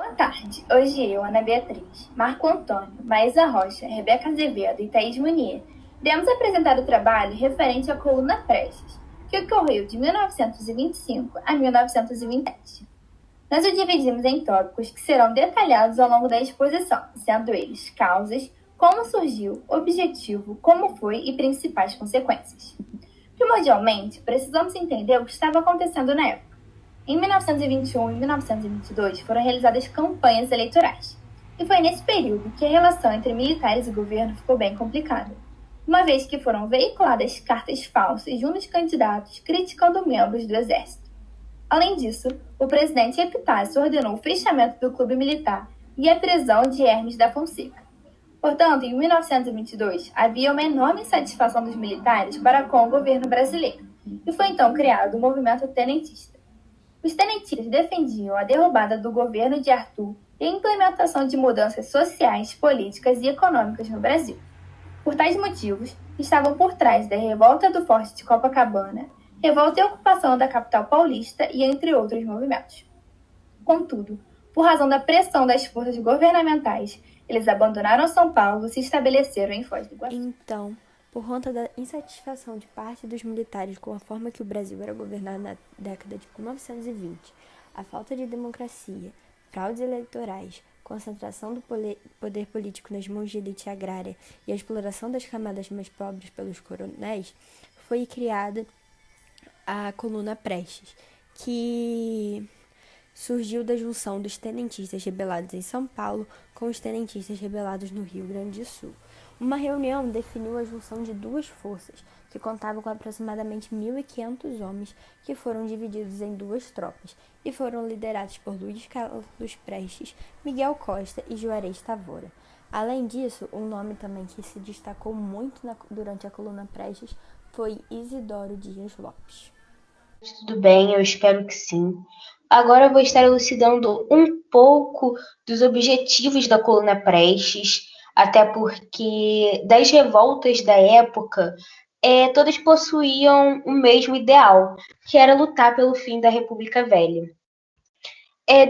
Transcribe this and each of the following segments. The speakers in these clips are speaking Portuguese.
Boa tarde. Hoje eu, Ana Beatriz, Marco Antônio, Maísa Rocha, Rebeca Azevedo e Thaís Munier iremos apresentar o trabalho referente à coluna Prestes, que ocorreu de 1925 a 1927. Nós o dividimos em tópicos que serão detalhados ao longo da exposição, sendo eles causas, como surgiu, objetivo, como foi e principais consequências. Primordialmente, precisamos entender o que estava acontecendo na época. Em 1921 e 1922 foram realizadas campanhas eleitorais, e foi nesse período que a relação entre militares e governo ficou bem complicada, uma vez que foram veiculadas cartas falsas de um dos candidatos criticando membros do exército. Além disso, o presidente Epitácio ordenou o fechamento do clube militar e a prisão de Hermes da Fonseca. Portanto, em 1922, havia uma enorme insatisfação dos militares para com o governo brasileiro, e foi então criado o movimento tenentista. Os tenentistas defendiam a derrubada do governo de Arthur e a implementação de mudanças sociais, políticas e econômicas no Brasil. Por tais motivos, estavam por trás da revolta do Forte de Copacabana, revolta e ocupação da capital paulista e entre outros movimentos. Contudo, por razão da pressão das forças governamentais, eles abandonaram São Paulo e se estabeleceram em Foz do Iguaçu. Então, por conta da insatisfação de parte dos militares com a forma que o Brasil era governado na década de 1920, a falta de democracia, fraudes eleitorais, concentração do poder político nas mãos de elite agrária e a exploração das camadas mais pobres pelos coronéis, foi criada a coluna Prestes, que surgiu da junção dos tenentistas rebelados em São Paulo com os tenentistas rebelados no Rio Grande do Sul. Uma reunião definiu a junção de duas forças, que contavam com aproximadamente 1.500 homens, que foram divididos em duas tropas, e foram liderados por Luiz Carlos Prestes, Miguel Costa e Juarez Tavora. Além disso, um nome também que se destacou muito durante a coluna Prestes foi Isidoro Dias Lopes. Tudo bem, eu espero que sim. Agora eu vou estar elucidando um pouco dos objetivos da coluna Prestes, até porque das revoltas da época, todas possuíam o mesmo ideal, que era lutar pelo fim da República Velha.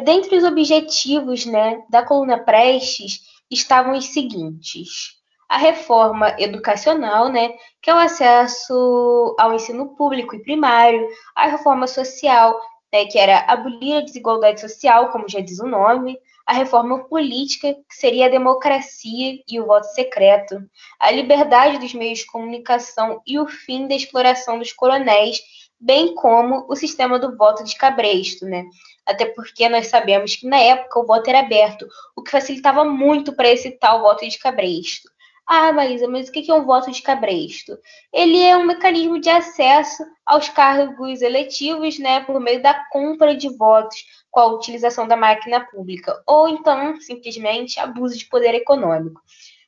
Dentre os objetivos, né, da coluna Prestes estavam os seguintes: a reforma educacional, né, que é o acesso ao ensino público e primário, a reforma social, né, que era abolir a desigualdade social, como já diz o nome, a reforma política, que seria a democracia e o voto secreto, a liberdade dos meios de comunicação e o fim da exploração dos coronéis, bem como o sistema do voto de cabresto, né? Até porque nós sabemos que na época o voto era aberto, o que facilitava muito para esse tal voto de cabresto. Ah, Maísa, mas o que é um voto de cabresto? Ele é um mecanismo de acesso aos cargos eletivos, né, por meio da compra de votos com a utilização da máquina pública, ou então, simplesmente, abuso de poder econômico.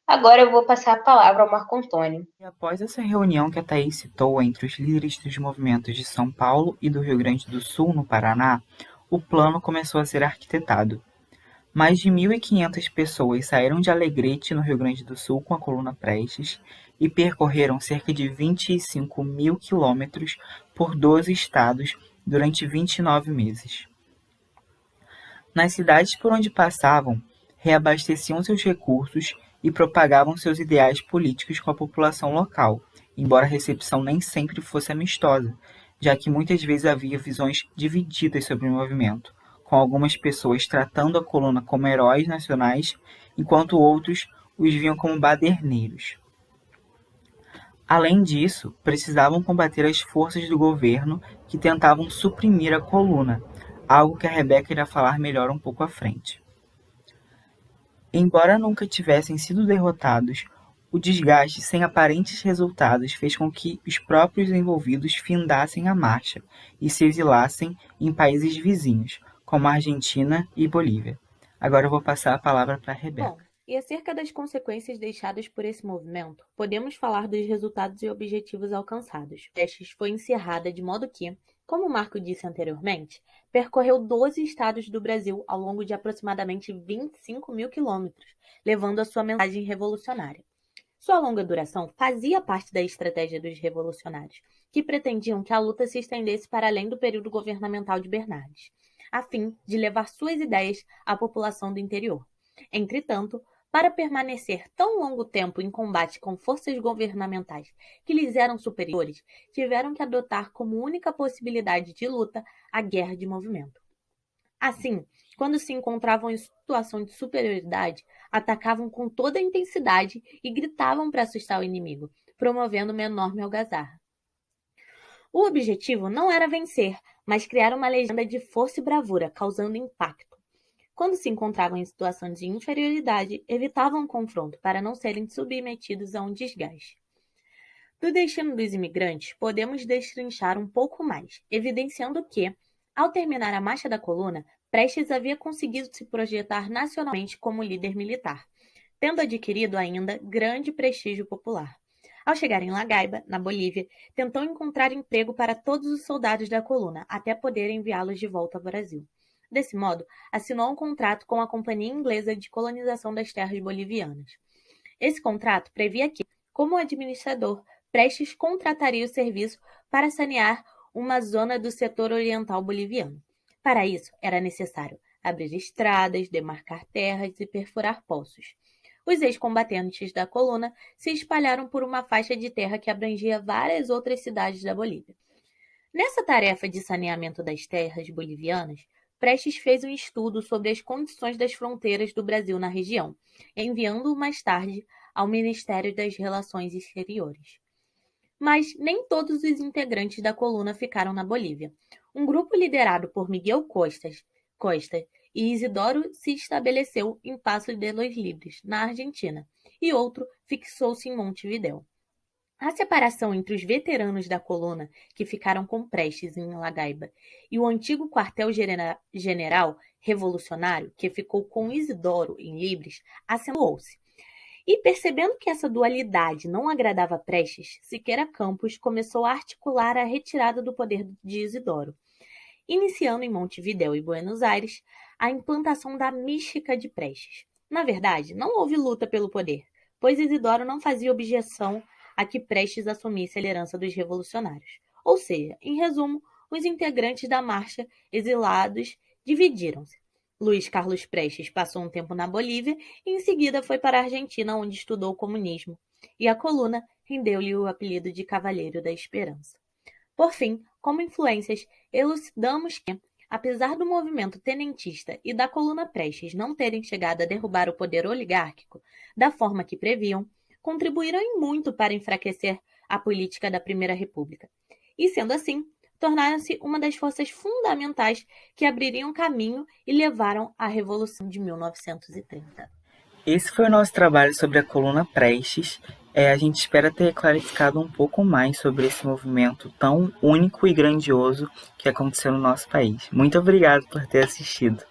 Agora eu vou passar a palavra ao Marco Antônio. E após essa reunião que a Thaís citou entre os líderes dos movimentos de São Paulo e do Rio Grande do Sul, no Paraná, o plano começou a ser arquitetado. Mais de 1.500 pessoas saíram de Alegrete, no Rio Grande do Sul, com a coluna Prestes e percorreram cerca de 25 mil quilômetros por 12 estados durante 29 meses. Nas cidades por onde passavam, reabasteciam seus recursos e propagavam seus ideais políticos com a população local, embora a recepção nem sempre fosse amistosa, já que muitas vezes havia visões divididas sobre o movimento, com algumas pessoas tratando a coluna como heróis nacionais, enquanto outros os viam como baderneiros. Além disso, precisavam combater as forças do governo que tentavam suprimir a coluna, algo que a Rebeca irá falar melhor um pouco à frente. Embora nunca tivessem sido derrotados, o desgaste sem aparentes resultados fez com que os próprios envolvidos findassem a marcha e se exilassem em países vizinhos, como a Argentina e Bolívia. Agora eu vou passar a palavra para a Rebeca. Bom, e acerca das consequências deixadas por esse movimento, podemos falar dos resultados e objetivos alcançados. Prestes foi encerrada de modo que, como o Marco disse anteriormente, percorreu 12 estados do Brasil ao longo de aproximadamente 25 mil quilômetros, levando a sua mensagem revolucionária. Sua longa duração fazia parte da estratégia dos revolucionários, que pretendiam que a luta se estendesse para além do período governamental de Bernardes. a fim de levar suas ideias à população do interior. Entretanto, para permanecer tão longo tempo em combate com forças governamentais que lhes eram superiores, tiveram que adotar como única possibilidade de luta a guerra de movimento. Assim, quando se encontravam em situação de superioridade, atacavam com toda a intensidade e gritavam para assustar o inimigo, promovendo uma enorme algazarra. O objetivo não era vencer, mas criar uma legenda de força e bravura, causando impacto. Quando se encontravam em situação de inferioridade, evitavam o confronto para não serem submetidos a um desgaste. Do destino dos imigrantes, podemos destrinchar um pouco mais, evidenciando que, ao terminar a Marcha da Coluna, Prestes havia conseguido se projetar nacionalmente como líder militar, tendo adquirido ainda grande prestígio popular. Ao chegar em La Gaiba, na Bolívia, tentou encontrar emprego para todos os soldados da coluna, até poder enviá-los de volta ao Brasil. Desse modo, assinou um contrato com a Companhia Inglesa de Colonização das Terras Bolivianas. Esse contrato previa que, como administrador, Prestes contrataria o serviço para sanear uma zona do setor oriental boliviano. Para isso, era necessário abrir estradas, demarcar terras e perfurar poços. Os ex-combatentes da coluna se espalharam por uma faixa de terra que abrangia várias outras cidades da Bolívia. Nessa tarefa de saneamento das terras bolivianas, Prestes fez um estudo sobre as condições das fronteiras do Brasil na região, enviando-o mais tarde ao Ministério das Relações Exteriores. Mas nem todos os integrantes da coluna ficaram na Bolívia. Um grupo liderado por Miguel Costa e Isidoro se estabeleceu em Paso de los Libres, na Argentina, e outro fixou-se em Montevidéu. A separação entre os veteranos da coluna, que ficaram com Prestes em La Gaiba, e o antigo quartel-general revolucionário, que ficou com Isidoro em Libres, acentuou-se. E percebendo que essa dualidade não agradava a Prestes, Siqueira Campos começou a articular a retirada do poder de Isidoro, iniciando em Montevidéu e Buenos Aires a implantação da mística de Prestes. Na verdade, não houve luta pelo poder, pois Isidoro não fazia objeção a que Prestes assumisse a liderança dos revolucionários. Ou seja, em resumo, os integrantes da marcha exilados dividiram-se. Luiz Carlos Prestes passou um tempo na Bolívia e em seguida foi para a Argentina, onde estudou comunismo, e a coluna rendeu-lhe o apelido de Cavaleiro da Esperança. Por fim, como influências, elucidamos que, apesar do movimento tenentista e da coluna Prestes não terem chegado a derrubar o poder oligárquico da forma que previam, contribuíram em muito para enfraquecer a política da Primeira República. E, sendo assim, tornaram-se uma das forças fundamentais que abririam caminho e levaram à Revolução de 1930. Esse foi o nosso trabalho sobre a coluna Prestes. A gente espera ter clarificado um pouco mais sobre esse movimento tão único e grandioso que aconteceu no nosso país. Muito obrigado por ter assistido.